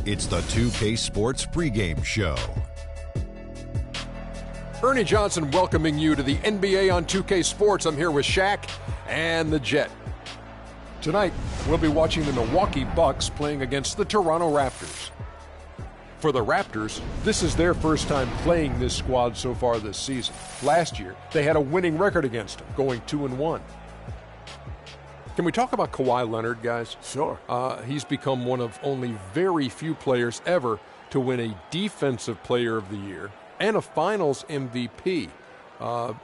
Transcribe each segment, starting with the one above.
It's the 2K Sports pregame show. Ernie Johnson welcoming you to the NBA on 2K Sports. I'm here with Shaq and the Jet. Tonight, we'll be watching the Milwaukee Bucks playing against the Toronto Raptors. For the Raptors, this is their first time playing this squad so far this season. Last year, they had a winning record against them, going 2-1. Can we talk about Kawhi Leonard, guys? Sure. He's become one of only very few players ever to win a Defensive Player of the Year and a Finals MVP.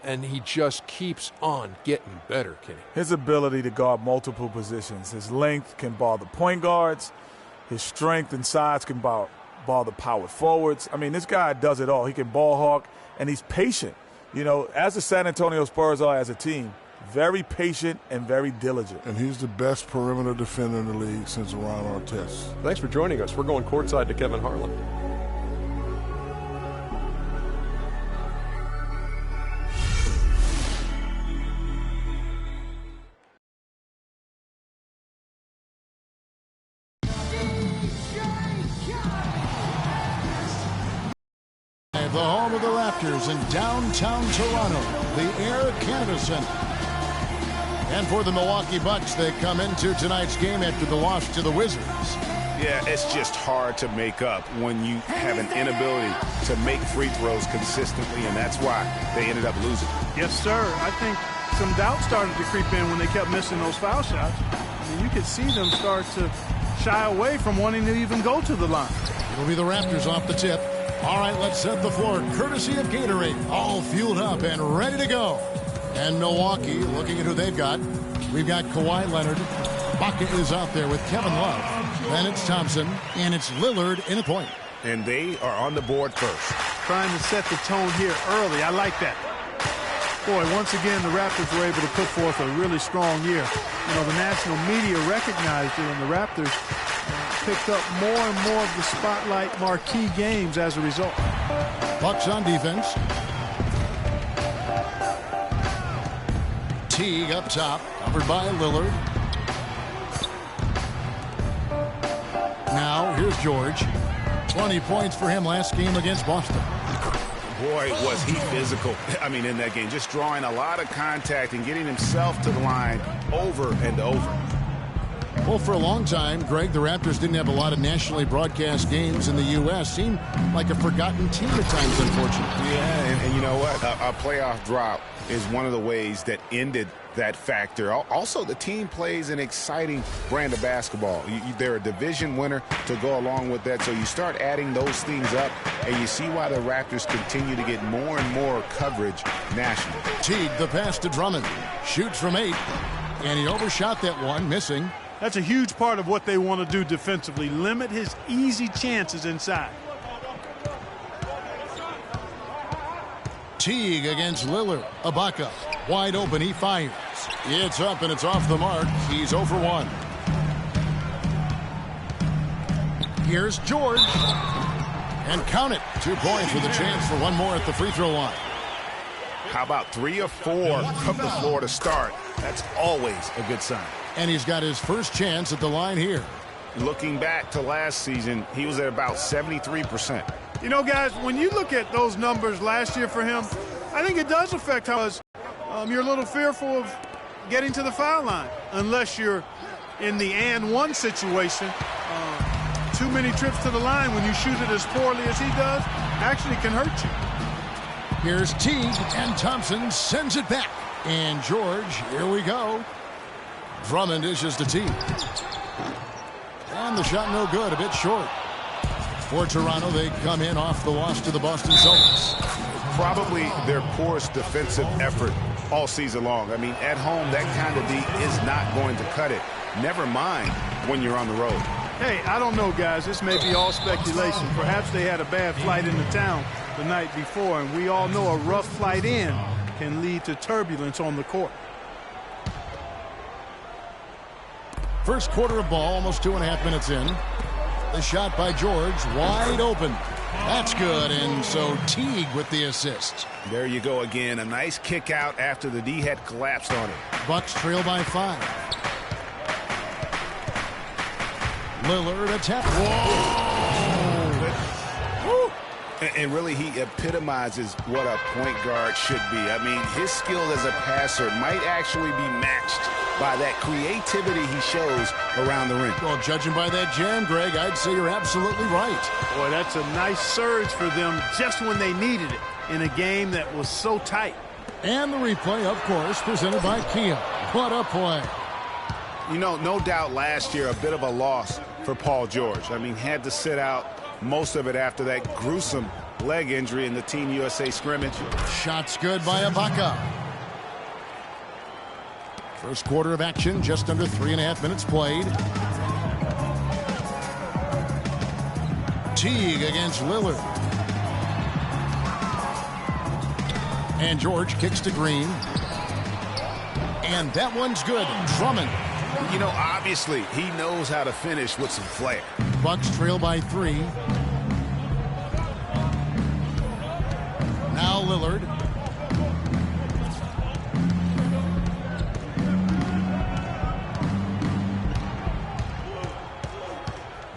And he just keeps on getting better, Kenny. His ability to guard multiple positions. His length can ball the point guards. His strength and size can ball the power forwards. I mean, this guy does it all. He can ball hawk, and he's patient. You know, as the San Antonio Spurs are as a team, very patient and very diligent. And he's the best perimeter defender in the league since Ron Artest. Thanks for joining us. We're going courtside to Kevin Harlan. The home of the Raptors in downtown Toronto, the Air Canada Centre. And for the Milwaukee Bucks, they come into tonight's game after the loss to the Wizards. Yeah, it's just hard to make up when you have an inability to make free throws consistently, and that's why they ended up losing. Yes, sir. I think some doubt started to creep in when they kept missing those foul shots. I mean, you could see them start to shy away from wanting to even go to the line. It'll be the Raptors off the tip. All right, let's set the floor courtesy of Gatorade. All fueled up and ready to go. And Milwaukee, looking at who they've got. We've got Kawhi Leonard. Ibaka is out there with Kevin Love. Then it's Thompson, and it's Lillard in a point. And they are on the board first. Trying to set the tone here early. I like that. Boy, once again, the Raptors were able to put forth a really strong year. You know, the national media recognized it, and the Raptors picked up more and more of the spotlight marquee games as a result. Bucks on defense. Teague up top, covered by Lillard. Now, here's George. 20 points for him last game against Boston. Boy, was he physical. I mean, in that game, just drawing a lot of contact and getting himself to the line over and over. Well, for a long time, Greg, the Raptors didn't have a lot of nationally broadcast games in the U.S. Seemed like a forgotten team at times, unfortunately. Yeah, and you know what? A playoff drought is one of the ways that ended that factor. Also, the team plays an exciting brand of basketball. They're a division winner to go along with that, so you start adding those things up, and you see why the Raptors continue to get more and more coverage nationally. Teague, the pass to Drummond. Shoots from 8, and he overshot that one, missing. That's a huge part of what they want to do defensively. Limit his easy chances inside. Teague against Lillard. Ibaka wide open. He fires. It's up and it's off the mark. He's 0 for 1. Here's George. And count it. 2 points with a chance for one more at the free throw line. How about 3 or 4 from the floor to start? That's always a good sign. And he's got his first chance at the line here. Looking back to last season, he was at about 73%. You know, guys, when you look at those numbers last year for him, I think it does affect how you're a little fearful of getting to the foul line unless you're in the and one situation. Too many trips to the line when you shoot it as poorly as he does actually can hurt you. Here's Teague, and Thompson sends it back. And George, here we go. Drummond dishes to Teague. And the shot no good, a bit short. For Toronto, they come in off the loss to the Boston Celtics. Probably their poorest defensive effort all season long. I mean, at home, that kind of D is not going to cut it. Never mind when you're on the road. Hey, I don't know, guys. This may be all speculation. Perhaps they had a bad flight into town the night before, and we all know a rough flight in can lead to turbulence on the court. First quarter of ball, almost 2.5 minutes in. The shot by George, wide open. That's good, and so Teague with the assist. There you go again. A nice kick out after the D had collapsed on it. Bucks trail by 5. Lillard a tap. Whoa! And really, he epitomizes what a point guard should be. I mean, his skill as a passer might actually be matched by that creativity he shows around the rim. Well, judging by that jam, Greg, I'd say you're absolutely right. Boy, that's a nice surge for them just when they needed it in a game that was so tight. And the replay, of course, presented by Kia. What a play. You know, no doubt last year a bit of a loss for Paul George. I mean, had to sit out most of it after that gruesome leg injury in the Team USA scrimmage. Shots good by Ibaka. First quarter of action, just under 3.5 minutes played. Teague against Lillard. And George kicks to Green. And that one's good. Drummond. You know, obviously, he knows how to finish with some flair. Bucks trail by 3. Now Lillard.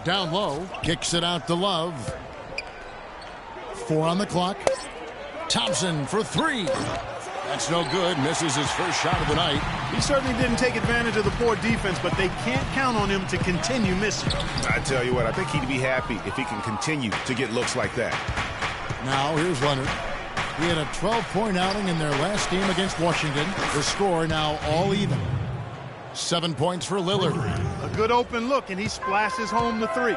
Down low. Kicks it out to Love. 4 on the clock. Thompson for 3. That's no good. Misses his first shot of the night. He certainly didn't take advantage of the poor defense, but they can't count on him to continue missing. I tell you what, I think he'd be happy if he can continue to get looks like that. Now here's Leonard. He had a 12-point outing in their last game against Washington. The score now all even. 7 points for Lillard. A good open look, and he splashes home the 3.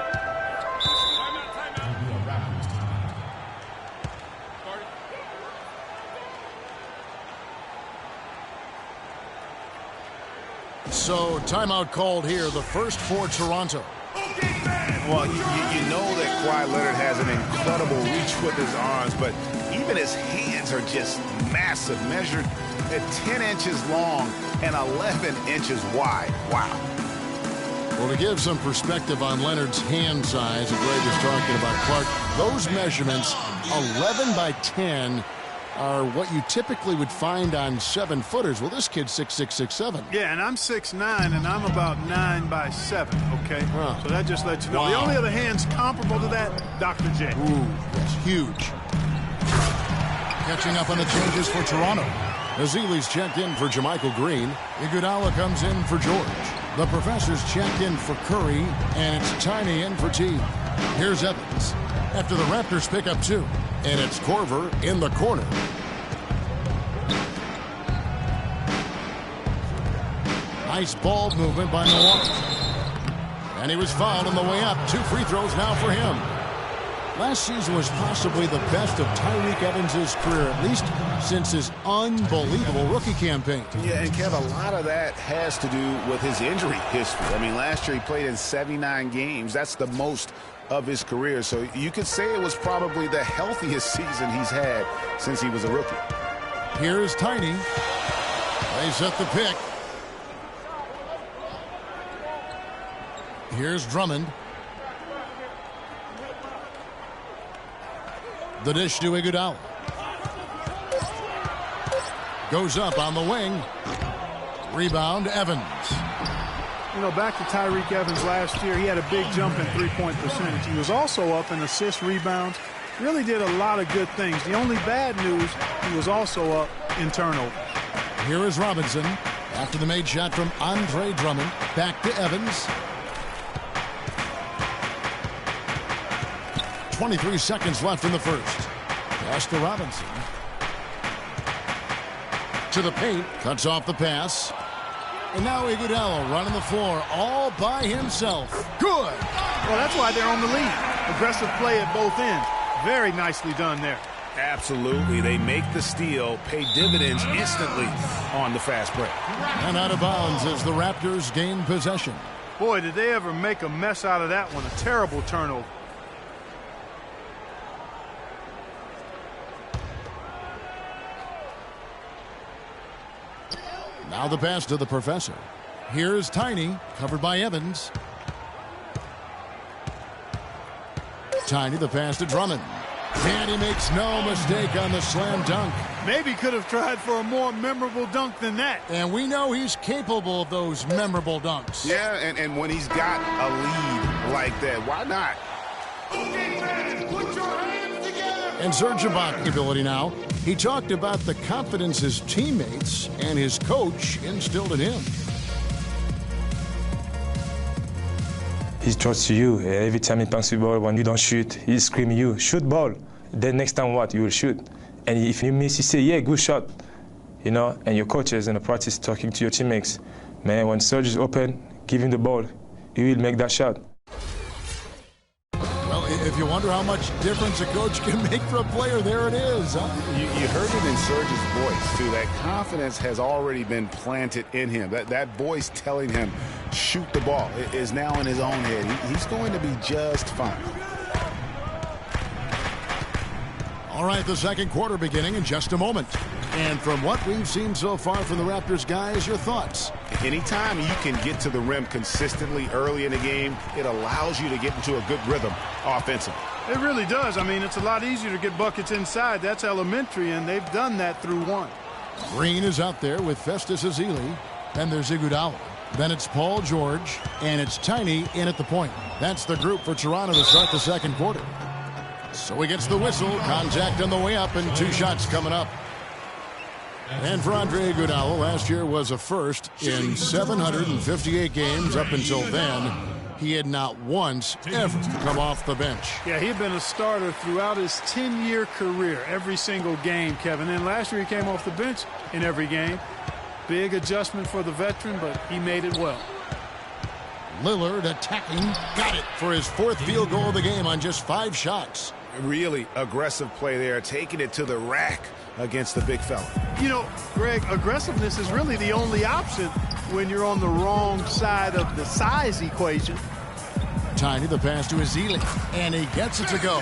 So, timeout called here, the first for Toronto. Well, you know that Kawhi Leonard has an incredible reach with his arms, but even his hands are just massive, measured at 10 inches long and 11 inches wide. Wow. Well, to give some perspective on Leonard's hand size, that Greg was talking about, Clark, those measurements, 11 by 10, are what you typically would find on 7-footers. Well, this kid's 6'6", 6'7". Yeah, and I'm 6'9", and I'm about 9 by 7, okay? Huh. So that just lets you know. Wow. The only other hands comparable to that, Dr. J. Ooh, that's huge. Catching up on the changes for Toronto. Azile's checked in for Jermichael Green. Iguodala comes in for George. The Professor's checked in for Curry, and it's Tiny in for T. Here's Evans. After the Raptors pick up 2. And it's Korver in the corner. Nice ball movement by Milwaukee. And he was fouled on the way up. 2 free throws now for him. Last season was possibly the best of Tyreke Evans' career, at least since his unbelievable rookie campaign. Yeah, and Kev, a lot of that has to do with his injury history. I mean, last year he played in 79 games. That's the most of his career. So you could say it was probably the healthiest season he's had since he was a rookie. Here's Tiny. They set the pick. Here's Drummond. The dish to Iguodala. Goes up on the wing. Rebound, Evans. You know, back to Tyreke Evans last year, he had a big jump in three-point percentage. He was also up in assists, rebounds. Really did a lot of good things. The only bad news, he was also up in turnover. Here is Robinson. After the made shot from Andre Drummond. Back to Evans. 23 seconds left in the first. Pass to Robinson. To the paint. Cuts off the pass. And now Iguodala running the floor all by himself. Good. Well, that's why they're on the lead. Aggressive play at both ends. Very nicely done there. Absolutely. They make the steal, pay dividends instantly on the fast break. And out of bounds as the Raptors gain possession. Boy, did they ever make a mess out of that one. A terrible turnover. Now the pass to the Professor. Here's Tiny, covered by Evans. Tiny, the pass to Drummond. And he makes no mistake on the slam dunk. Maybe could have tried for a more memorable dunk than that. And we know he's capable of those memorable dunks. Yeah, and when he's got a lead like that, why not? Okay, fans, put your hands together. And Serge Ibaka's ability now. He talked about the confidence his teammates and his coach instilled in him. He trusts you. Every time he punts the ball, when you don't shoot, he screams you, shoot ball. Then next time what? You will shoot. And if you miss, he say, yeah, good shot. You know, and your coaches in the practice talking to your teammates. Man, when Serge is open, give him the ball. He will make that shot. Well, if you wonder how much difference a coach can make for a player, there it is. Huh? You heard it in Serge's voice, too. That confidence has already been planted in him. That voice telling him, shoot the ball, is now in his own head. He's going to be just fine. All right, the second quarter beginning in just a moment. And from what we've seen so far from the Raptors, guys, your thoughts? Anytime you can get to the rim consistently early in the game, it allows you to get into a good rhythm offensively. It really does. I mean, it's a lot easier to get buckets inside. That's elementary, and they've done that through one. Green is out there with Festus Ezeli. Then there's Iguodala. Then it's Paul George. And it's Tiny in at the point. That's the group for Toronto to start the second quarter. So he gets the whistle. Contact on the way up, and 2 shots coming up. And for Andre Iguodala, last year was a first in 758 games. Up until then, he had not once ever come off the bench. Yeah, he had been a starter throughout his 10-year career, every single game, Kevin. And last year he came off the bench in every game. Big adjustment for the veteran, but he made it well. Lillard attacking. Got it for his 4th field goal of the game on just 5 shots. Really aggressive play there, taking it to the rack against the big fella. You know, Greg, aggressiveness is really the only option when you're on the wrong side of the size equation. Tiny, the pass to Ezeli, and he gets it to go.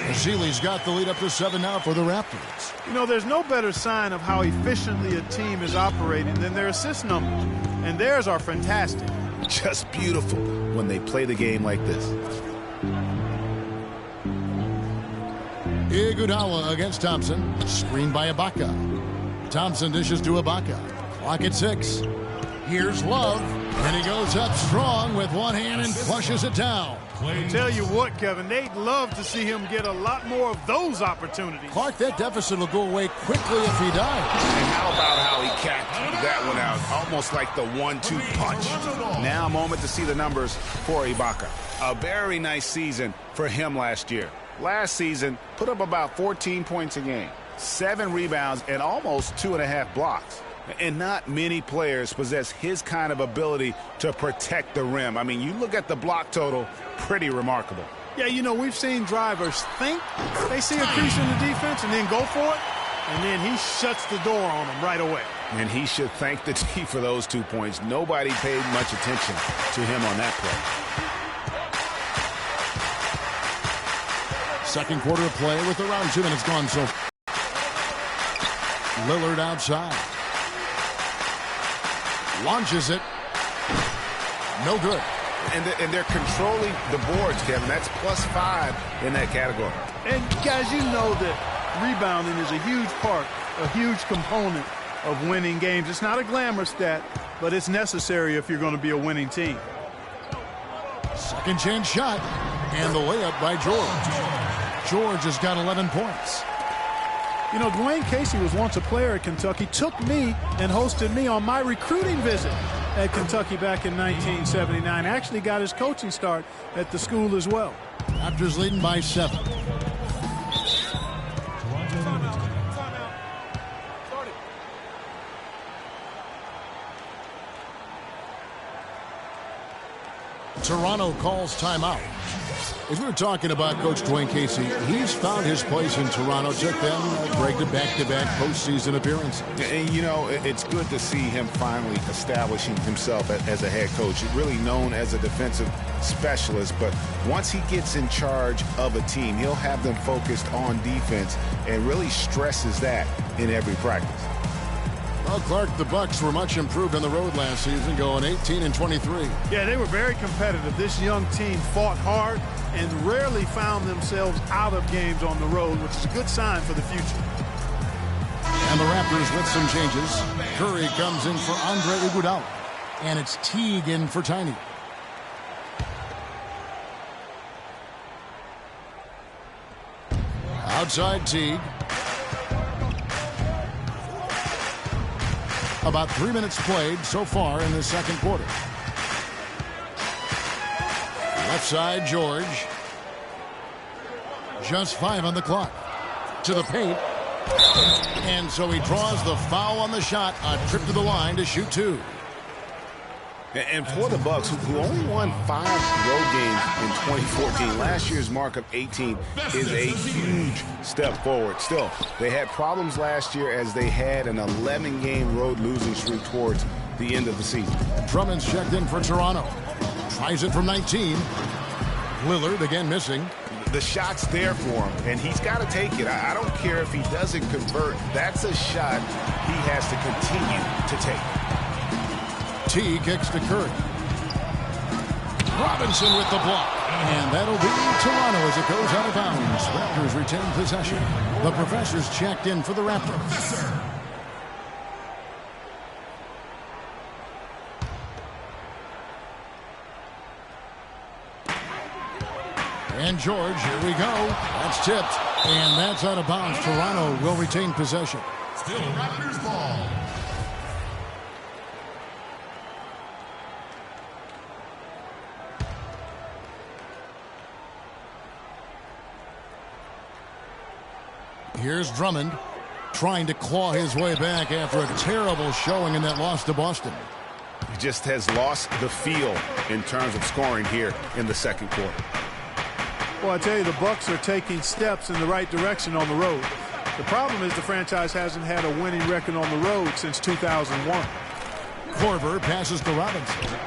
Ezeli's got the lead up to 7 now for the Raptors. You know, there's no better sign of how efficiently a team is operating than their assist numbers. And theirs are fantastic. Just beautiful when they play the game like this. Iguodala against Thompson. Screened by Ibaka. Thompson dishes to Ibaka. Clock at 6. Here's Love. And he goes up strong with one hand and flushes it down. I tell you what, Kevin, they'd love to see him get a lot more of those opportunities. Clark, that deficit will go away quickly if he dies. And how about how he capped that one out? Almost like the 1-2 punch. Now a moment to see the numbers for Ibaka. A very nice season for him last year. Last season, put up about 14 points a game, 7 rebounds, and almost 2.5 blocks. And not many players possess his kind of ability to protect the rim. I mean, you look at the block total, pretty remarkable. Yeah, you know, we've seen drivers think they see a crease in the defense and then go for it, and then he shuts the door on them right away. And he should thank the team for those 2 points. Nobody paid much attention to him on that play. Second quarter of play with around 2 minutes gone so far. Lillard outside. Launches it. No good. And they're controlling the boards, Kevin. That's +5 in that category. And, guys, you know that rebounding is a huge part, a huge component of winning games. It's not a glamour stat, but it's necessary if you're going to be a winning team. Second chance shot. And the layup by George. George has got 11 points. You know, Dwayne Casey was once a player at Kentucky, took me and hosted me on my recruiting visit at Kentucky back in 1979. Actually got his coaching start at the school as well. Raptors leading by 7. Toronto calls timeout. If we were talking about Coach Dwayne Casey, he's found his place in Toronto. Took them, Greg, to back-to-back postseason appearances. And, you know, it's good to see him finally establishing himself as a head coach. Really known as a defensive specialist, but once he gets in charge of a team, he'll have them focused on defense and really stresses that in every practice. Well, Clark, the Bucks were much improved on the road last season, going 18-23. Yeah, they were very competitive. This young team fought hard and rarely found themselves out of games on the road, which is a good sign for the future. And the Raptors with some changes. Curry comes in for Andre Iguodala, and it's Teague in for Tiny. Outside Teague. About 3 minutes played so far in the second quarter. Left side, George. Just 5 on the clock. To the paint. And so he draws the foul on the shot. A trip to the line to shoot 2. And for the Bucks, who only won 5 road games in 2014, last year's mark of 18 is a huge step forward. Still, they had problems last year as they had an 11-game road losing streak towards the end of the season. Drummond's checked in for Toronto. Tries it from 19. Lillard again missing. The shot's there for him, and he's got to take it. I don't care if he doesn't convert. That's a shot he has to continue to take. T kicks to Curry. Robinson with the block. And that'll be Toronto as it goes out of bounds. Raptors retain possession. The professor's checked in for the Raptors. And George, here we go. That's tipped. And that's out of bounds. Toronto will retain possession. Still Raptors ball. Here's Drummond trying to claw his way back after a terrible showing in that loss to Boston. He just has lost the feel in terms of scoring here in the second quarter. Well, I tell you, the Bucks are taking steps in the right direction on the road. The problem is the franchise hasn't had a winning record on the road since 2001. Korver passes to Robinson.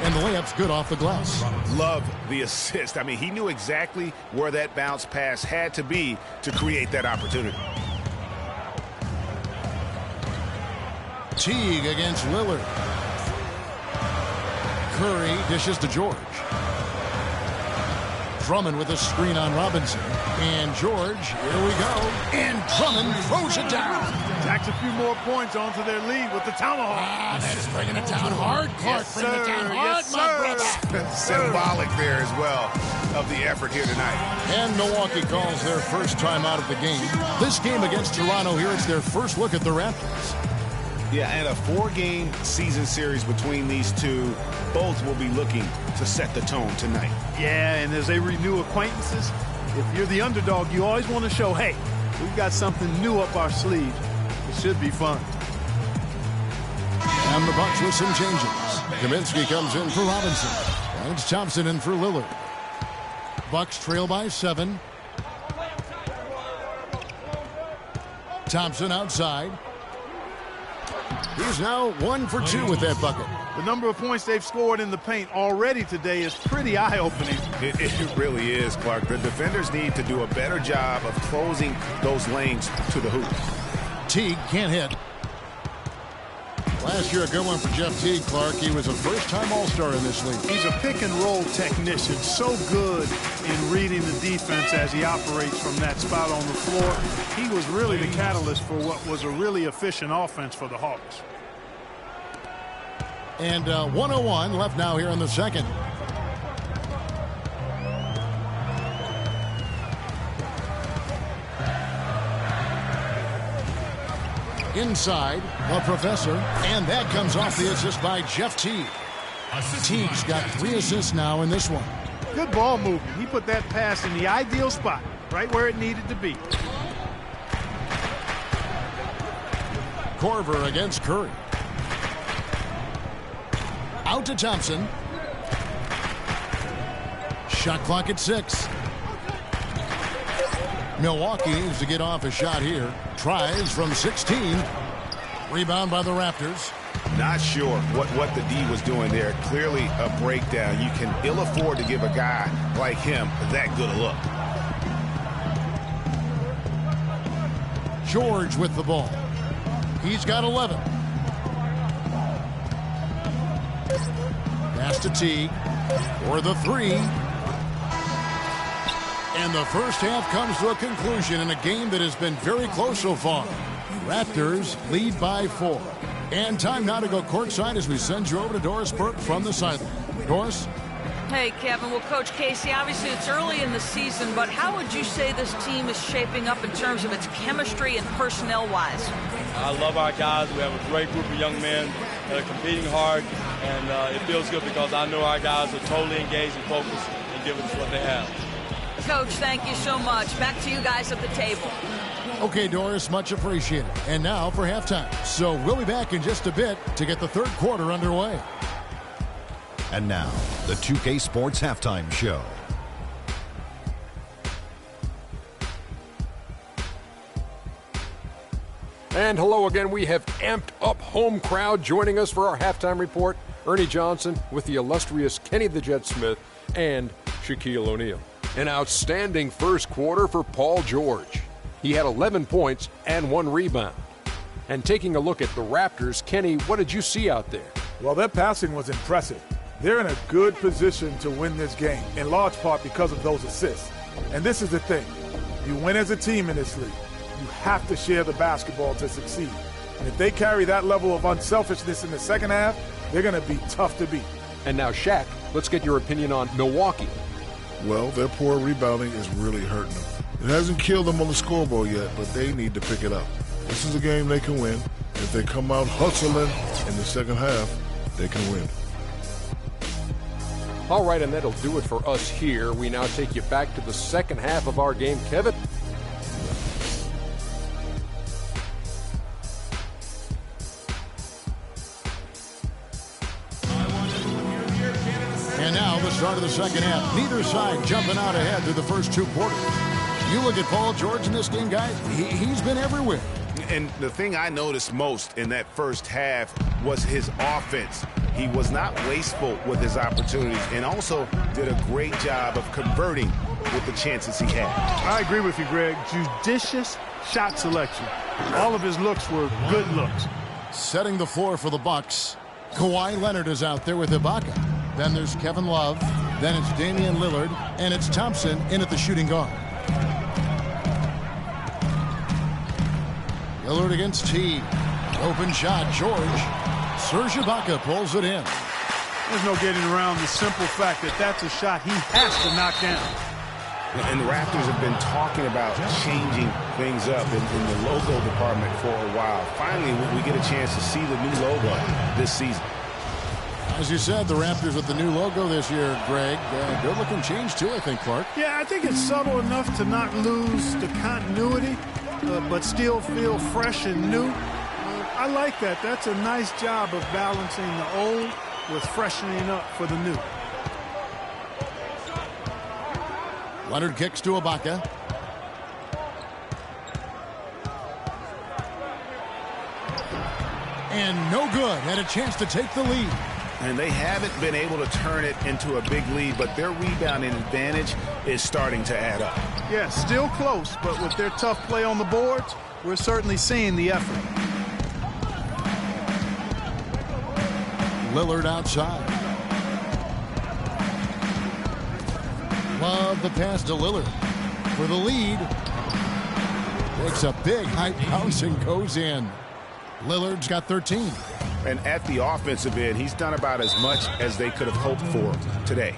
And the layup's good off the glass. Love the assist. I mean, he knew exactly where that bounce pass had to be to create that opportunity. Teague against Lillard. Curry dishes to George. Drummond with a screen on Robinson. And George, here we go. And Drummond throws it down. Tacks a few more points onto their lead with the tomahawk. That's bringing it down hard. Clark, bring it down hard, my brother. Symbolic there as well of the effort here tonight. And Milwaukee calls their first time out of the game. This game against Toronto here, it's their first look at the Raptors. Yeah, and a 4-game season series between these two. Both will be looking to set the tone tonight. Yeah, and as they renew acquaintances, if you're the underdog, you always want to show, hey, we've got something new up our sleeve. It should be fun. And the Bucks with some changes. Kaminsky comes in for Robinson. And it's Thompson in for Lillard. Bucks trail by 7. Thompson outside. He's now 1 for 2 with that bucket. The number of points they've scored in the paint already today is pretty eye-opening. It really is, Clark. The defenders need to do a better job of closing those lanes to the hoop. Teague can't hit. Last year, a good one for Jeff Teague, Clark. He was a first-time All-Star in this league. He's a pick-and-roll technician, so good in reading the defense as he operates from that spot on the floor. He was really the catalyst for what was a really efficient offense for the Hawks. And 1:01 left now here in the second. Inside, the professor, and that comes off the assist by Jeff Teague. Teague's got 3 assists now in this one. Good ball movement. He put that pass in the ideal spot, right where it needed to be. Korver against Curry. Out to Thompson. Shot clock at 6. Milwaukee needs to get off a shot here. Tries from 16. Rebound by the Raptors. Not sure what the D was doing there. Clearly a breakdown. You can ill afford to give a guy like him that good a look. George with the ball. He's got 11. Pass to Teague for the 3. And the first half comes to a conclusion in a game that has been very close so far. Raptors lead by 4. And time now to go courtside as we send you over to Doris Burke from the sideline. Doris? Hey, Kevin. Well, Coach Casey, obviously it's early in the season, but how would you say this team is shaping up in terms of its chemistry and personnel-wise? I love our guys. We have a great group of young men that are competing hard, and it feels good because I know our guys are totally engaged and focused and giving us what they have. Coach, thank you so much. Back to you guys at the table. Okay, Doris, much appreciated. And now for halftime. So we'll be back in just a bit to get the third quarter underway. And now, the 2K Sports Halftime Show. And hello again. We have amped up home crowd joining us for our halftime report. Ernie Johnson with the illustrious Kenny the Jet Smith and Shaquille O'Neal. An outstanding first quarter for Paul George. He had 11 points and 1 rebound. And taking a look at the Raptors, Kenny, what did you see out there? Well, their passing was impressive. They're in a good position to win this game, in large part because of those assists. And this is the thing. You win as a team in this league. You have to share the basketball to succeed. And if they carry that level of unselfishness in the second half, they're going to be tough to beat. And now, Shaq, let's get your opinion on Milwaukee. Well, their poor rebounding is really hurting them. It hasn't killed them on the scoreboard yet, but they need to pick it up. This is a game they can win. If they come out hustling in the second half, they can win. All right, and that'll do it for us here. We now take you back to the second half of our game. Kevin? And now the start of the second half. Neither side jumping out ahead through the first 2 quarters. You look at Paul George in this game, guys, he's been everywhere. And the thing I noticed most in that first half was his offense. He was not wasteful with his opportunities and also did a great job of converting with the chances he had. I agree with you, Greg. Judicious shot selection. All of his looks were good looks. Setting the floor for the Bucks. Kawhi Leonard is out there with Ibaka. Then there's Kevin Love. Then it's Damian Lillard. And it's Thompson in at the shooting guard. Lillard against T. Open shot, George. Serge Ibaka pulls it in. There's no getting around the simple fact that that's a shot he has to knock down. And the Raptors have been talking about changing things up in the logo department for a while. Finally, we get a chance to see the new logo this season. As you said, the Raptors with the new logo this year, Greg. Good looking change too, I think, Clark. Yeah, I think it's subtle enough to not lose the continuity, but still feel fresh and new. I like that. That's a nice job of balancing the old with freshening up for the new. Leonard kicks to Ibaka. And no good. Had a chance to take the lead. And they haven't been able to turn it into a big lead, but their rebounding advantage is starting to add up. Yeah, still close, but with their tough play on the boards, we're certainly seeing the effort. Lillard outside. Love the pass to Lillard for the lead. Takes a big high bounce and goes in. Lillard's got 13. And at the offensive end, he's done about as much as they could have hoped for today.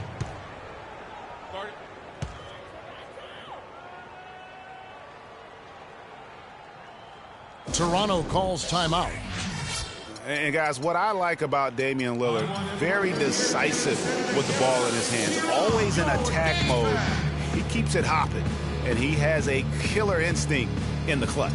Toronto calls timeout. And guys, what I like about Damian Lillard, very decisive with the ball in his hands. Always in attack mode. He keeps it hopping. And he has a killer instinct in the clutch.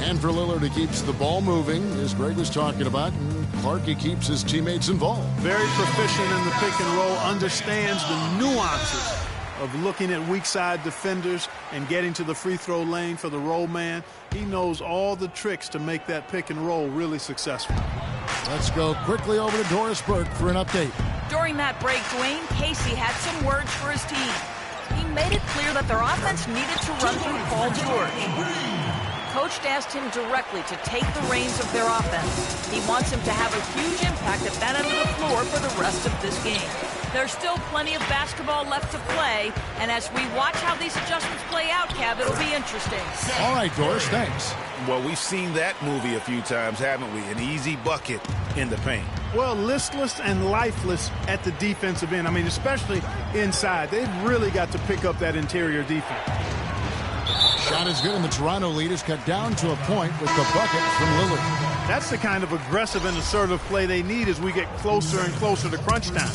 And for Lillard, he keeps the ball moving, as Greg was talking about. And Clark, he keeps his teammates involved. Very proficient in the pick and roll, understands the nuances of looking at weak side defenders and getting to the free throw lane for the roll man. He knows all the tricks to make that pick and roll really successful. Let's go quickly over to Doris Burke for an update. During that break, Dwayne Casey had some words for his team. He made it clear that their offense needed to run through Paul George. coach asked him directly to take the reins of their offense. He wants him to have a huge impact at that end of the floor for the rest of this game. There's still plenty of basketball left to play, and as we watch how these adjustments play out, Kev, it'll be interesting. All right, Doris, thanks. Well, we've seen that movie a few times, haven't we? An easy bucket in the paint. Well, listless and lifeless at the defensive end. I mean, especially inside. They've really got to pick up that interior defense. Shot is good, and the Toronto lead is cut down to a point with the bucket from Lillard. That's the kind of aggressive and assertive play they need as we get closer and closer to crunch time.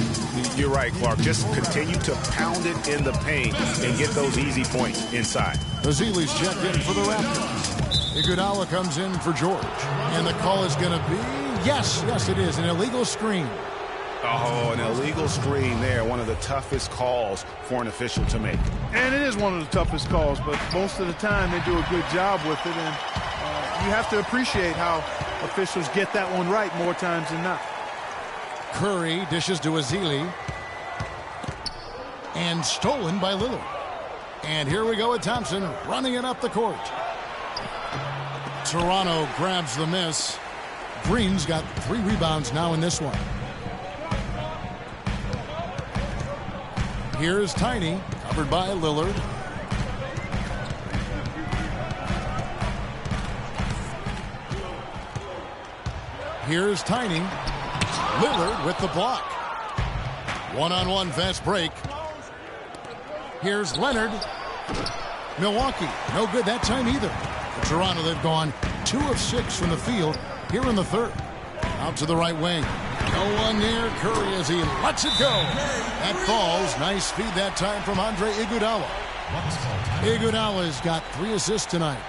You're right, Clark. Just continue to pound it in the paint and get those easy points inside. Ezeli's checked in for the Raptors. Iguodala comes in for George. And the call is going to be, yes, it is, an illegal screen. Oh, an illegal screen there. One of the toughest calls for an official to make. And it is one of the toughest calls, but most of the time they do a good job with it. And you have to appreciate how officials get that one right more times than not. Curry dishes to Ezeli. And stolen by Lillard. And here we go with Thompson running it up the court. Toronto grabs the miss. Green's got 3 rebounds now in this one. Here's Tiny, covered by Lillard. Here's Tiny. Lillard with the block. One-on-one fast break. Here's Leonard. Milwaukee, no good that time either. For Toronto, they've gone 2 of 6 from the field here in the third. Out to the right wing. No one near Curry as he lets it go. That falls. Nice feed that time from Andre Iguodala. Iguodala's got 3 assists tonight.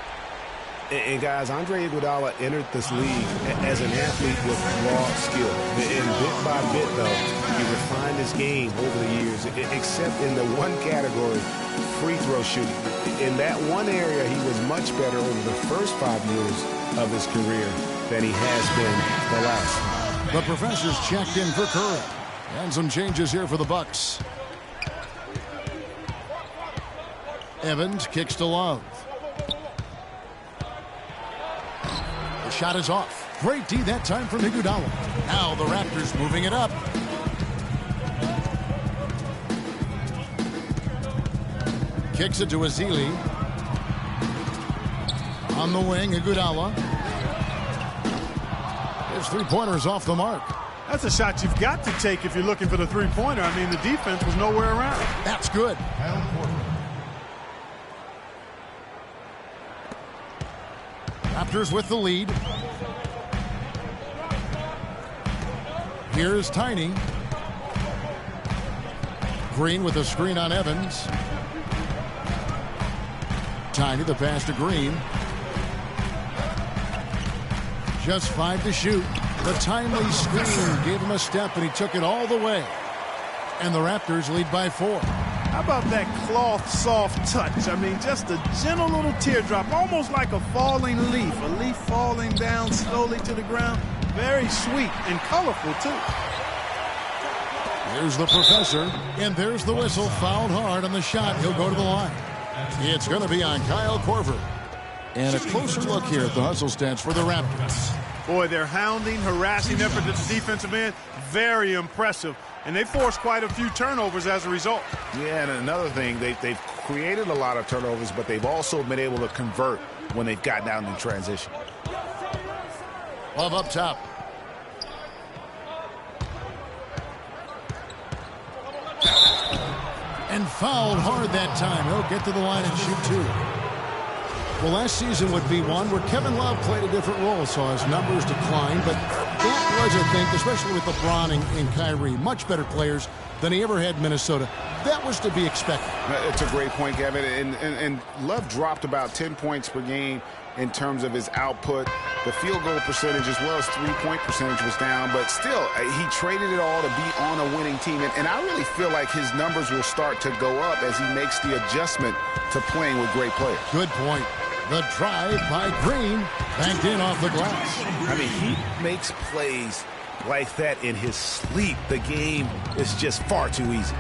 And guys, Andre Iguodala entered this league as an athlete with raw skill. And bit by bit, though, he refined his game over the years, except in the one category, free throw shooting. In that one area, he was much better over the first 5 years of his career than he has been the last. The professor's checked in for Curry. And some changes here for the Bucks. Evans kicks to Love. The shot is off. Great D that time from Iguodala. Now the Raptors moving it up. Kicks it to Ezeli. On the wing, Iguodala. His 3-pointer's off the mark. That's a shot you've got to take if you're looking for the 3-pointer. I mean, the defense was nowhere around. That's good. Raptors with the lead. Here's Tiny. Green with a screen on Evans. Tiny, the pass to Green. Just 5 to shoot. The timely screen gave him a step, and he took it all the way. And the Raptors lead by 4. How about that cloth soft touch? I mean, just a gentle little teardrop, almost like a falling leaf. A leaf falling down slowly to the ground. Very sweet and colorful, too. There's the professor, and there's the whistle. Fouled hard on the shot. He'll go to the line. It's going to be on Kyle Korver. And a closer look here at the hustle stats for the Raptors. Boy, their hounding, harassing effort at the defensive end, very impressive. And they forced quite a few turnovers as a result. Yeah, and another thing, they've created a lot of turnovers, but they've also been able to convert when they've gotten down in transition. Love up top. And fouled hard that time. He'll get to the line and shoot 2. Well, last season would be one where Kevin Love played a different role, so his numbers declined. But that was, I think, especially with LeBron and Kyrie, much better players than he ever had in Minnesota. That was to be expected. It's a great point, Gavin. And Love dropped about 10 points per game in terms of his output. The field goal percentage as well as 3-point percentage was down. But still, he traded it all to be on a winning team. And I really feel like his numbers will start to go up as he makes the adjustment to playing with great players. Good point. The drive by Green, banked in off the glass. I mean, he makes plays like that in his sleep. The game is just far too easy.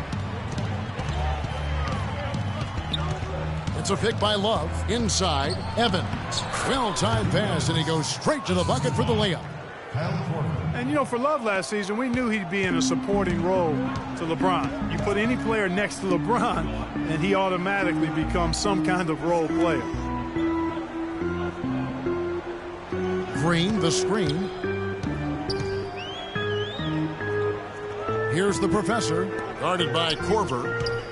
It's a pick by Love. Inside, Evans. Well-timed pass, and he goes straight to the bucket for the layup. And, you know, for Love last season, we knew he'd be in a supporting role to LeBron. You put any player next to LeBron, and he automatically becomes some kind of role player. Green, the screen. Here's the professor, guarded by Korver.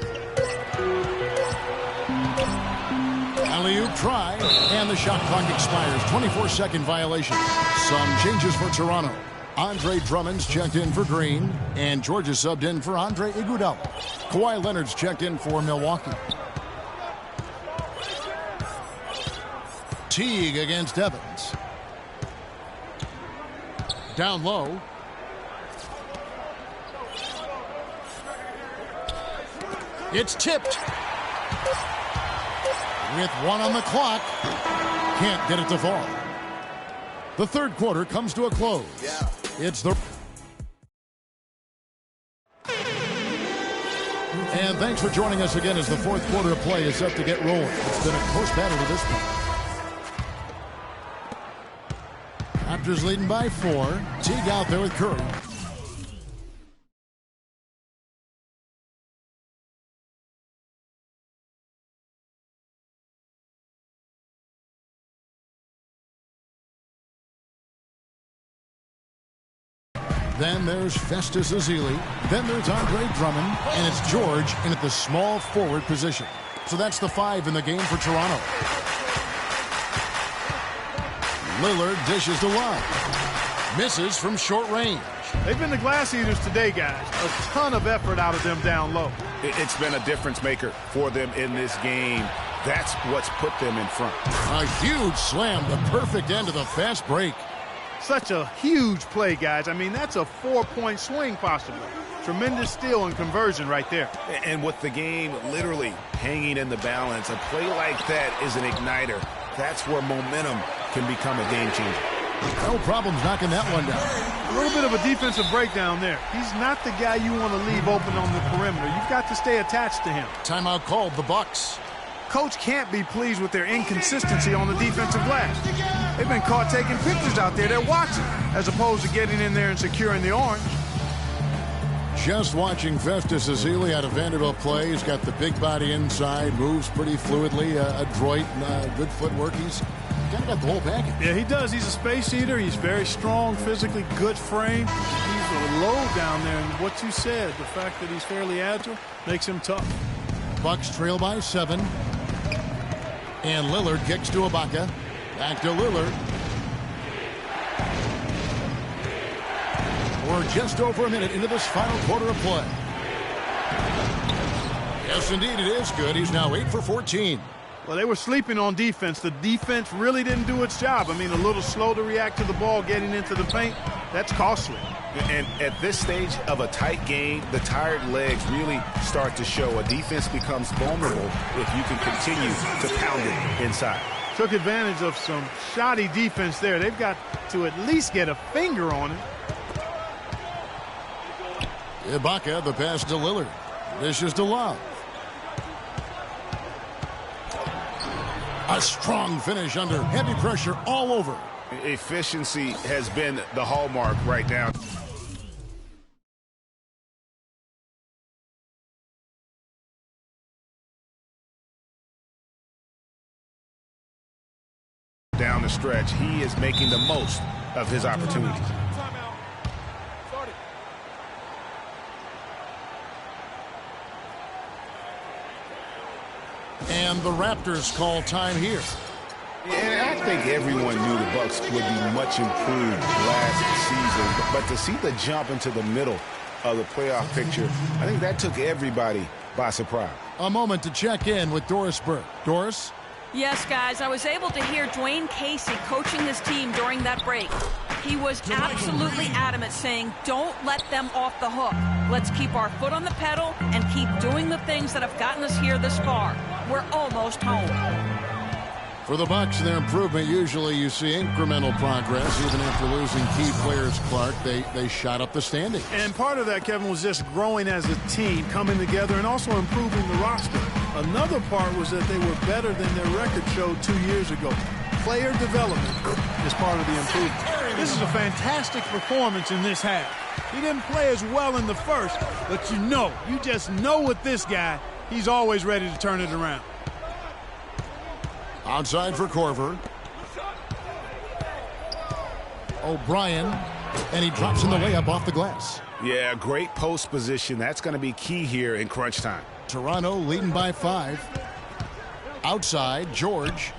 Alley-oop try, and the shot clock expires. 24-second violation. Some changes for Toronto. Andre Drummond's checked in for Green, and Georgia subbed in for Andre Iguodala. Kawhi Leonard's checked in for Milwaukee. Teague against Evans. Down low. It's tipped. With 1 on the clock. Can't get it to fall. The third quarter comes to a close. Yeah. It's the... And thanks for joining us again as the fourth quarter of play is set to get rolling. It's been a close battle to this point. Raptors leading by 4. Teague out there with Curry. Then there's Festus Ezeli. Then there's Andre Drummond. And it's George in at the small forward position. So that's the 5 in the game for Toronto. Lillard dishes to Love. Misses from short range. They've been the glass eaters today, guys. A ton of effort out of them down low. It's been a difference maker for them in this game. That's what's put them in front. A huge slam, the perfect end of the fast break. Such a huge play, guys. I mean, that's a 4-point swing possibly. Tremendous steal and conversion right there. And with the game literally hanging in the balance, a play like that is an igniter. That's where momentum can become a game changer. No problems knocking that one down. A little bit of a defensive breakdown there. He's not the guy you want to leave open on the perimeter. You've got to stay attached to him. Timeout called, the Bucks. Coach can't be pleased with their inconsistency on the defensive glass. They've been caught taking pictures out there. They're watching, as opposed to getting in there and securing the orange. Just watching Festus Ezeli out of Vanderbilt play. He's got the big body inside, moves pretty fluidly, adroit, good footwork. He's kind of got the whole package. Yeah, he does. He's a space eater. He's very strong, physically good frame. He's a low down there. And what you said, the fact that he's fairly agile, makes him tough. Bucks trail by 7. And Lillard kicks to Ibaka. Back to Lillard. We're just over a minute into this final quarter of play. Yes, indeed, it is good. He's now 8 for 14. Well, they were sleeping on defense. The defense really didn't do its job. I mean, a little slow to react to the ball getting into the paint. That's costly. And at this stage of a tight game, the tired legs really start to show. A defense becomes vulnerable if you can continue to pound it inside. Took advantage of some shoddy defense there. They've got to at least get a finger on it. Ibaka, the pass to Lillard. Dishes to Love. A strong finish under heavy pressure all over. Efficiency has been the hallmark right now. Down the stretch, he is making the most of his opportunities. And the Raptors call time here. And I think everyone knew the Bucks would be much improved last season. But to see the jump into the middle of the playoff picture, I think that took everybody by surprise. A moment to check in with Doris Burke. Doris? Yes, guys, I was able to hear Dwayne Casey coaching his team during that break. He was absolutely adamant, saying, don't let them off the hook. Let's keep our foot on the pedal and keep doing the things that have gotten us here this far. We're almost home. For the Bucks and their improvement, usually you see incremental progress. Even after losing key players, Clark, they shot up the standings. And part of that, Kevin, was just growing as a team, coming together, and also improving the roster. Another part was that they were better than their record showed 2 years ago. Player development is part of the improvement. This is a fantastic performance in this half. He didn't play as well in the first, but you just know with this guy, he's always ready to turn it around. Outside for Corver. O'Brien, and he drops in the layup off the glass. Yeah, great post position. That's going to be key here in crunch time. Toronto leading by 5. Outside, George.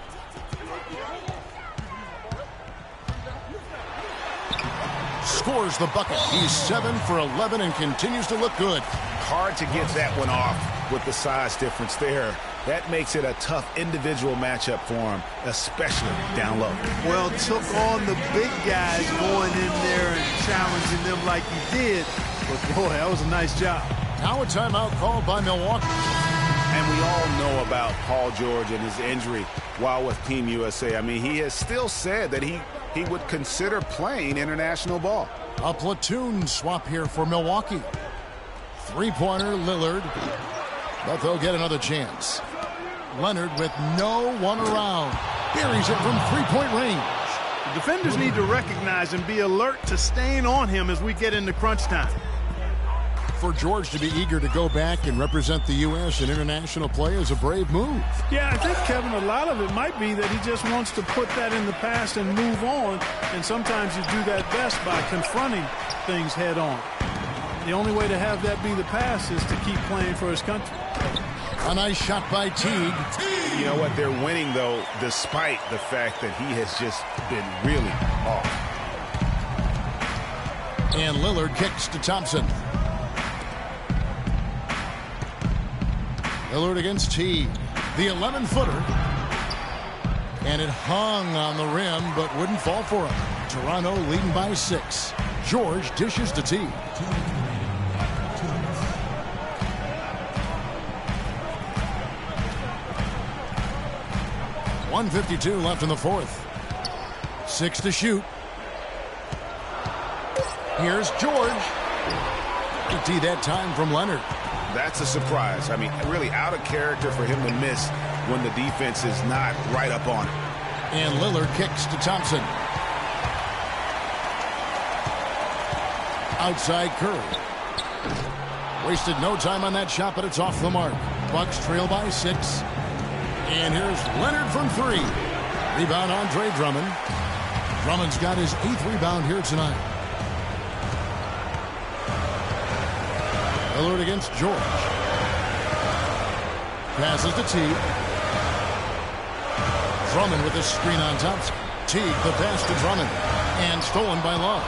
Scores the bucket. He's 7 for 11 and continues to look good. Hard to get that one off with the size difference there. That makes it a tough individual matchup for him, especially down low. Well, took on the big guys going in there and challenging them like he did. But, boy, that was a nice job. Now a timeout called by Milwaukee. And we all know about Paul George and his injury while with Team USA. I mean, he has still said that he would consider playing international ball. A platoon swap here for Milwaukee. Three-pointer, Lillard. But they'll get another chance. Leonard with no one around. Buries it from three-point range. The defenders need to recognize and be alert to staying on him as we get into crunch time. For George to be eager to go back and represent the U.S. in international play is a brave move. Yeah, I think, Kevin, a lot of it might be that he just wants to put that in the past and move on. And sometimes you do that best by confronting things head on. The only way to have that be the past is to keep playing for his country. A nice shot by Teague. You know what? They're winning, though, despite the fact that he has just been really off. And Lillard kicks to Thompson. Lillard against Teague. The 11-footer. And it hung on the rim, but wouldn't fall for him. Toronto leading by 6. George dishes to Teague. .152 left in the fourth. 6 to shoot. Here's George. Empty that time from Leonard. That's a surprise. I mean, really out of character for him to miss when the defense is not right up on it. And Lillard kicks to Thompson. Outside Curry. Wasted no time on that shot, but it's off the mark. Bucks trail by 6. And here's Leonard from 3. Rebound Andre Drummond. Drummond's got his 8th rebound here tonight. Lillard against George. Passes to Teague. Drummond with a screen on Thompson. Teague the pass to Drummond. And stolen by Love.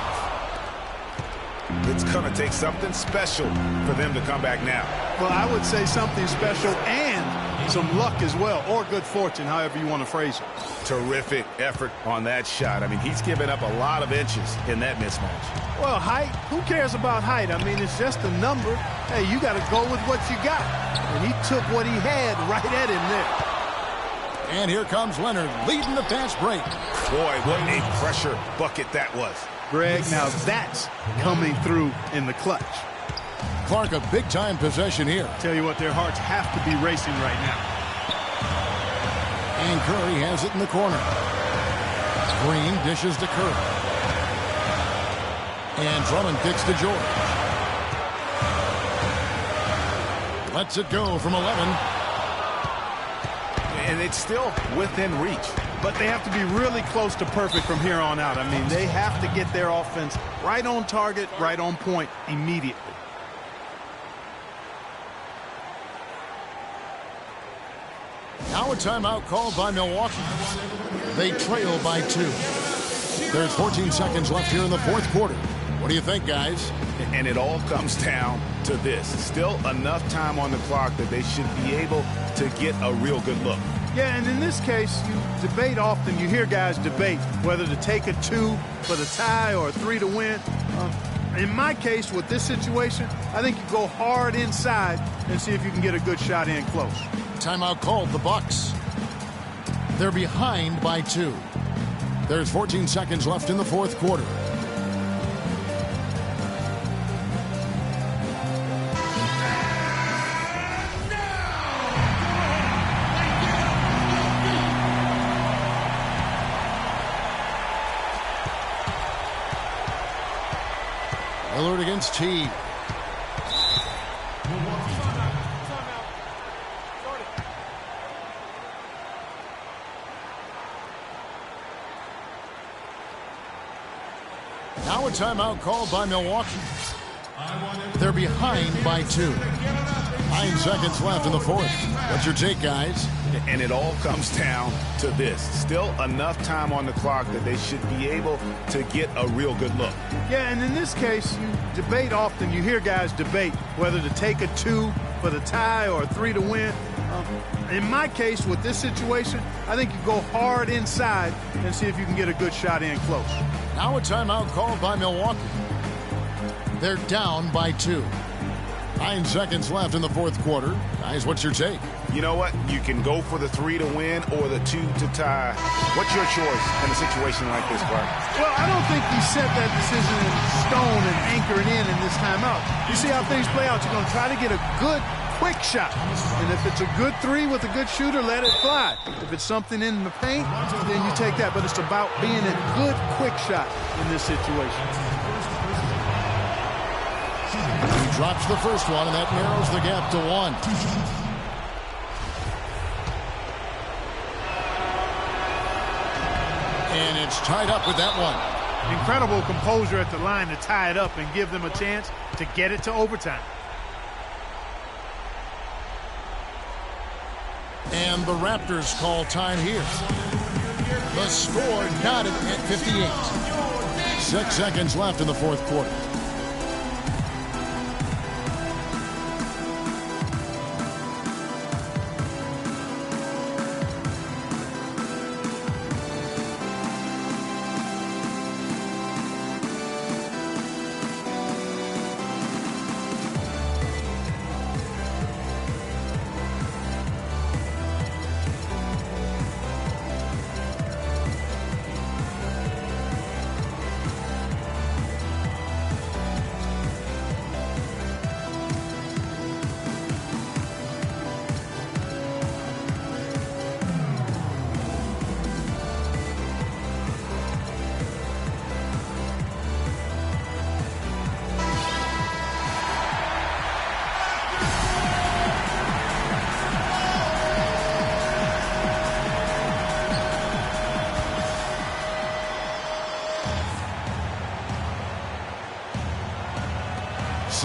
It's going to take something special for them to come back now. Well, I would say something special and some luck as well, or good fortune, however you want to phrase it. Terrific effort on that shot. I mean, he's given up a lot of inches in that mismatch. Well, height, who cares about height? I mean, it's just a number. Hey, you got to go with what you got. And he took what he had right at him there. And here comes Leonard leading the fast break. Boy, what a pressure bucket that was. Greg, now that's coming through in the clutch. Clark, a big-time possession here. Tell you what, their hearts have to be racing right now. And Curry has it in the corner. Green dishes to Curry. And Drummond kicks to George. Lets it go from 11. And it's still within reach. But they have to be really close to perfect from here on out. I mean, they have to get their offense right on target, right on point immediately. Now a timeout called by Milwaukee. They trail by 2. There's 14 seconds left here in the fourth quarter. What do you think, guys? And it all comes down to this. Still enough time on the clock that they should be able to get a real good look. Yeah, and in this case, you debate often. You hear guys debate whether to take a 2 for the tie or a 3 to win. In my case, with this situation, I think you go hard inside and see if you can get a good shot in close. Timeout called the Bucks. They're behind by 2. There's 14 seconds left in the fourth quarter. It's Teague. Now a timeout called by Milwaukee. They're behind by 2. 9 seconds left in the fourth. What's your take, guys? And it all comes down to this. Still enough time on the clock that they should be able to get a real good look. Yeah, and in this case, you debate often. You hear guys debate whether to take a 2 for the tie or a 3 to win. In my case, with this situation, I think you go hard inside and see if you can get a good shot in close. Now a timeout called by Milwaukee. They're down by 2. 9 seconds left in the fourth quarter. Guys, what's your take? You know what? You can go for the 3 to win or the 2 to tie. What's your choice in a situation like this, Clark? Well, I don't think he set that decision in stone and anchor it in this timeout. You see how things play out. You're going to try to get a good, quick shot. And if it's a good 3 with a good shooter, let it fly. If it's something in the paint, then you take that. But it's about being a good, quick shot in this situation. He drops the first one, and that narrows the gap to 1. And it's tied up with that one. Incredible composure at the line to tie it up and give them a chance to get it to overtime. And the Raptors call time here. The score knotted at 58. 6 seconds left in the fourth quarter.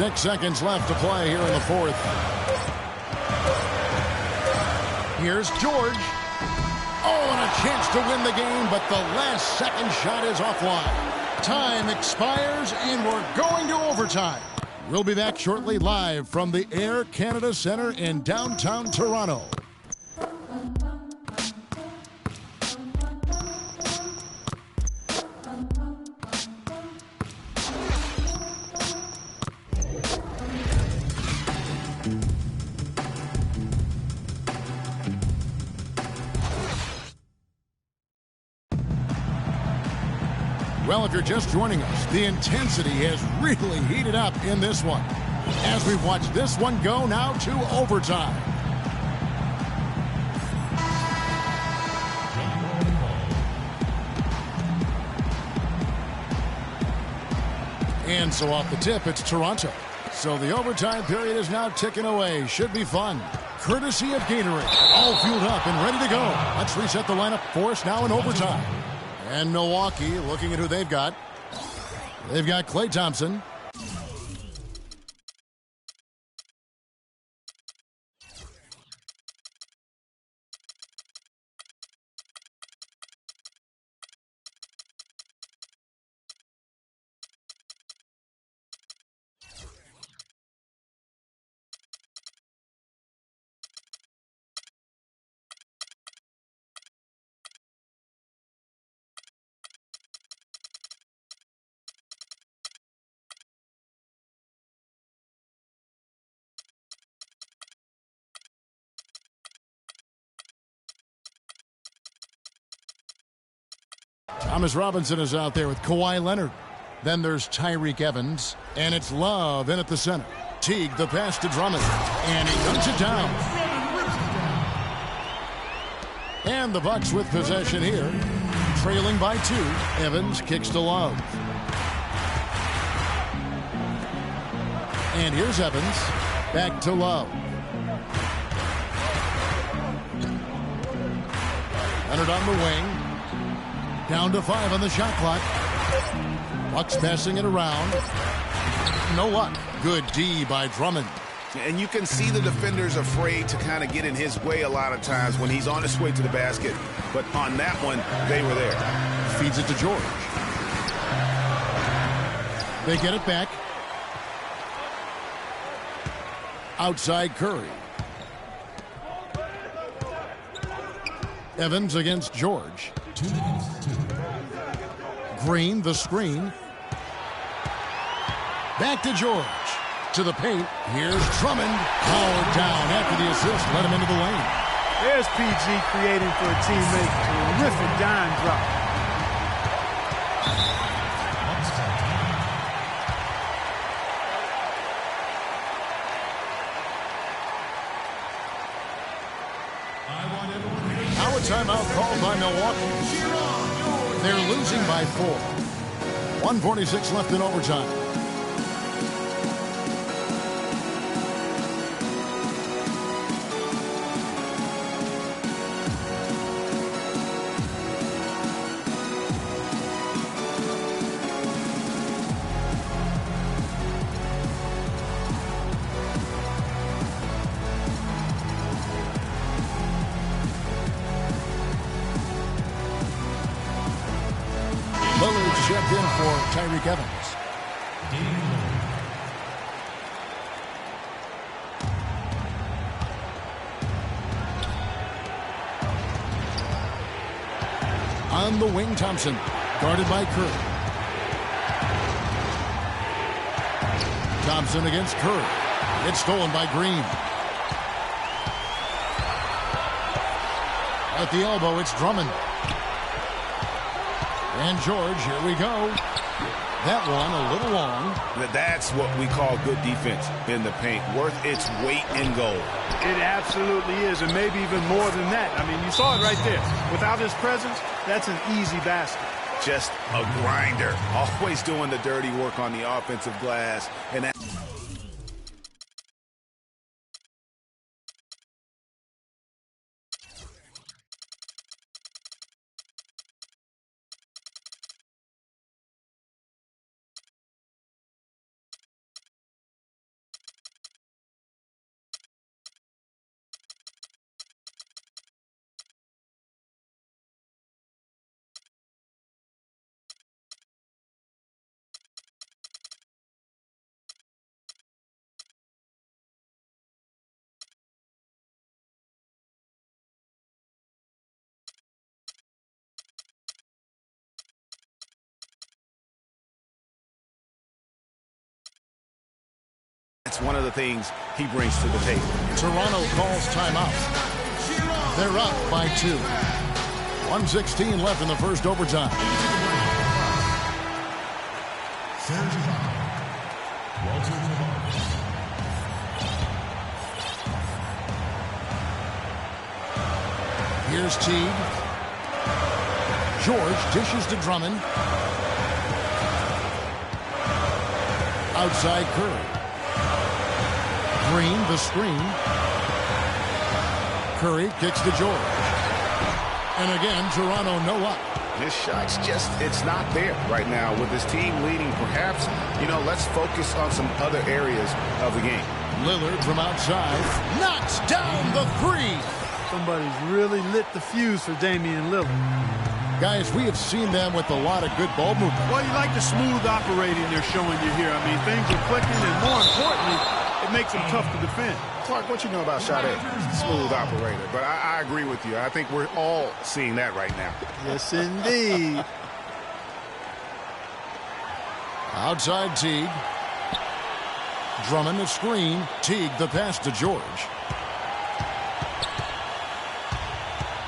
Six seconds left to play here in the fourth. Here's George. Oh, and a chance to win the game, but the last second shot is offline. Time expires, and we're going to overtime. We'll be back shortly live from the Air Canada Centre in downtown Toronto. Well, if you're just joining us, the intensity has really heated up in this one as we watch this one go now to overtime. And so off the tip, it's Toronto. So the overtime period is now ticking away. Should be fun. Courtesy of Gatorade. All fueled up and ready to go. Let's reset the lineup for us now in overtime. And Milwaukee looking at who they've got. They've got Klay Thompson. Thomas Robinson is out there with Kawhi Leonard. Then there's Tyreke Evans. And it's Love in at the center. Teague, the pass to Drummond. And he guns it down. And the Bucks with possession here. Trailing by 2. Evans kicks to Love. And here's Evans. Back to Love. Leonard on the wing. Down to 5 on the shot clock. Bucks passing it around. No luck. Good D by Drummond. And you can see the defenders afraid to kind of get in his way a lot of times when he's on his way to the basket. But on that one, they were there. Feeds it to George. They get it back. Outside Curry. Evans against George. Green, the screen. Back to George. To the paint. Here's Drummond. Powered down after the assist. Let him into the lane. There's PG creating for a teammate. Terrific dime drop. Now a timeout called by Milwaukee. They're losing by 4. 1:46 left in overtime. Lillard checked in for Tyreke Evans. On the wing, Thompson, guarded by Curry. Thompson against Curry. It's stolen by Green. At the elbow, it's Drummond. And George, here we go. That one a little long. That's what we call good defense in the paint. Worth its weight in gold. It absolutely is, and maybe even more than that. I mean, you saw it right there. Without his presence, that's an easy basket. Just a grinder. Always doing the dirty work on the offensive glass. And that It's one of the things he brings to the table. Toronto calls timeout. They're up by 2. 1:16 left in the first overtime. Here's Teague. George dishes to Drummond. Outside Curry. Green, the screen. Curry kicks to George. And again, Toronto no luck. His shot's just, it's not there right now. With his team leading, perhaps, let's focus on some other areas of the game. Lillard from outside knocks down the 3. Somebody's really lit the fuse for Damian Lillard. Guys, we have seen them with a lot of good ball movement. Well, you like the smooth operating they're showing you here. I mean, things are clicking, and more importantly, it makes them tough to defend. Clark, what you know about Sade? Smooth operator. But I agree with you. I think we're all seeing that right now. Yes, indeed. Outside Teague. Drummond the screen. Teague the pass to George.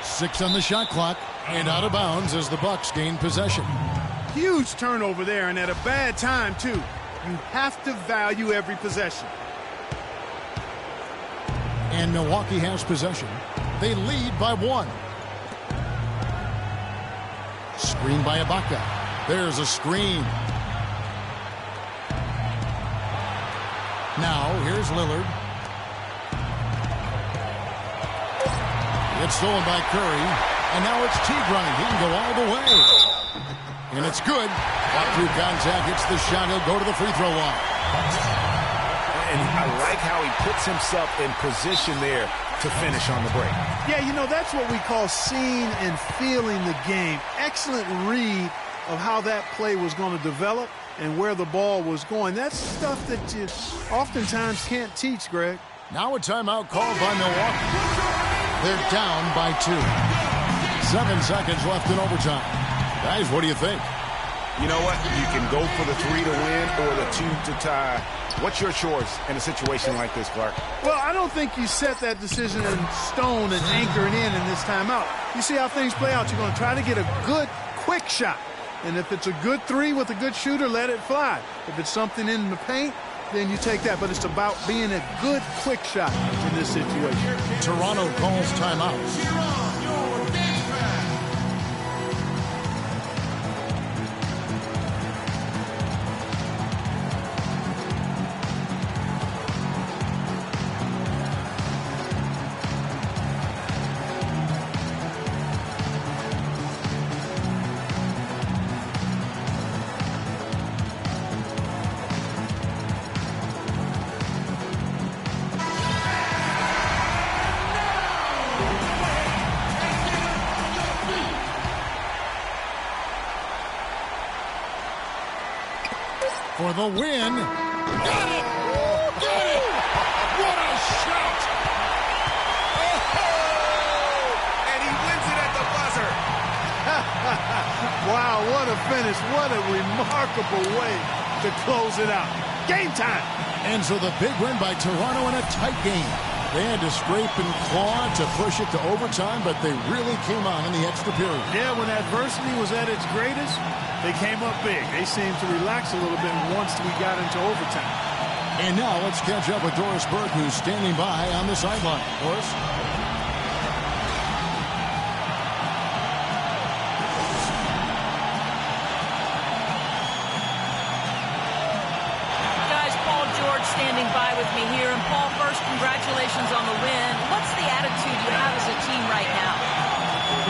6 on the shot clock. And out of bounds as the Bucks gain possession. Huge turnover there, and at a bad time, too. You have to value every possession. And Milwaukee has possession. They lead by 1. Screen by Ibaka. There's a screen. Now Here's Lillard. It's stolen by Curry. And now it's Teague running. He can go all the way. And it's good. Walk through contact. Hits the shot. He'll go to the free throw line. And I like how he puts himself in position there to finish on the break. Yeah, you know, that's what we call seeing and feeling the game. Excellent read of how that play was going to develop and where the ball was going. That's stuff that you oftentimes can't teach, Greg. Now a timeout called by Milwaukee. They're down by 2. 7 seconds left in overtime. Guys, what do you think? You know what? You can go for the 3 to win or the 2 to tie. What's your choice in a situation like this, Clark? Well, I don't think you set that decision in stone and anchor it in this timeout. You see how things play out. You're going to try to get a good, quick shot. And if it's a good 3 with a good shooter, let it fly. If it's something in the paint, then you take that. But it's about being a good, quick shot in this situation. Toronto calls timeout. For the win. Got it! Got it! What a shot! Oh! And he wins it at the buzzer. Wow, what a finish. What a remarkable way to close it out. Game time! And so the big win by Toronto in a tight game. They had to scrape and claw to push it to overtime, but they really came on in the extra period. Yeah, when adversity was at its greatest, they came up big. They seemed to relax a little bit once we got into overtime. And now let's catch up with Doris Burke, who's standing by on the sideline. Doris? Guys, Paul George standing by with me here. And Paul, first, congratulations on the win. What's the attitude you have as a team right now?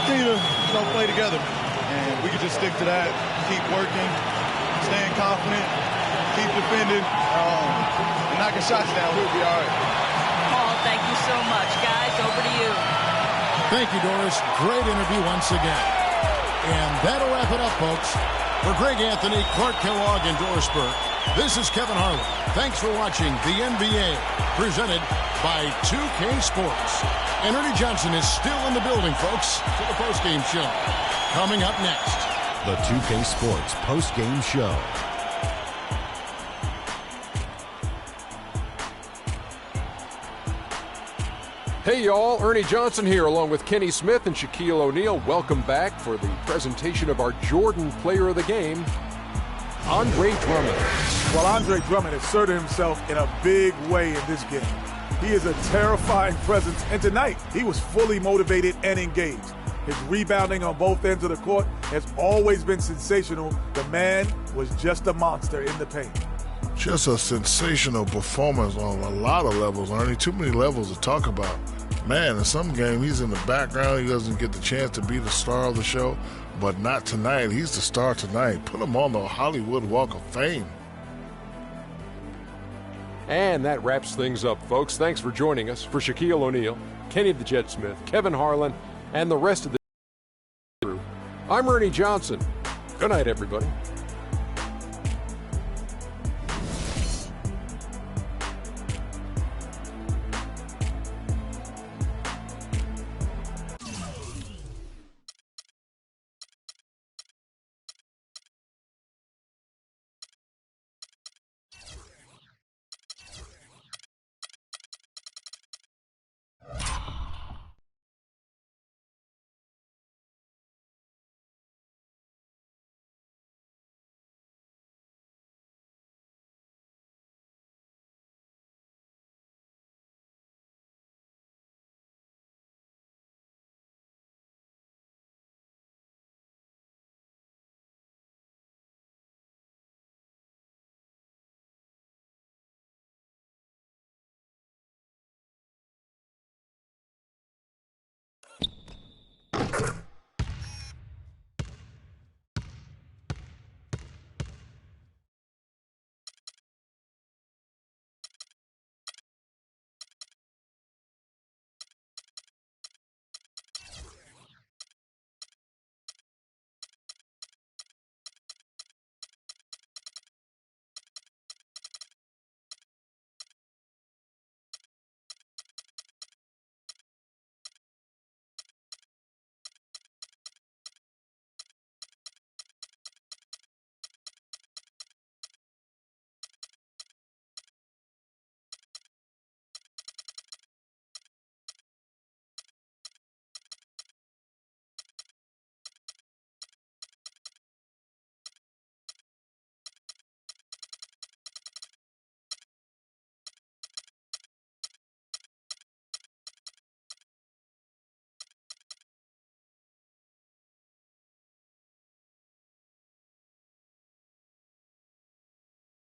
Continue to play together. And we can just stick to that, keep working, staying confident, keep defending, and knocking shots down. We'll be all right. Paul, thank you so much. Guys, over to you. Thank you, Doris. Great interview once again. And that'll wrap it up, folks. For Greg Anthony, Clark Kellogg, and Doris Burke, this is Kevin Harlan. Thanks for watching the NBA, presented by 2K Sports. And Ernie Johnson is still in the building, folks, for the postgame show. Coming up next, the 2K Sports post-game show. Hey y'all, Ernie Johnson here along with Kenny Smith and Shaquille O'Neal. Welcome back for the presentation of our Jordan Player of the Game, Andre Drummond. Well, Andre Drummond asserted himself in a big way in this game. He is a terrifying presence, and tonight he was fully motivated and engaged. His rebounding on both ends of the court has always been sensational. The man was just a monster in the paint. Just a sensational performance on a lot of levels, Ernie. Too many levels to talk about. Man, in some game, he's in the background. He doesn't get the chance to be the star of the show, but not tonight. He's the star tonight. Put him on the Hollywood Walk of Fame. And that wraps things up, folks. Thanks for joining us. For Shaquille O'Neal, Kenny the Jet Smith, Kevin Harlan, and the rest of the crew, I'm Ernie Johnson. Good night, everybody.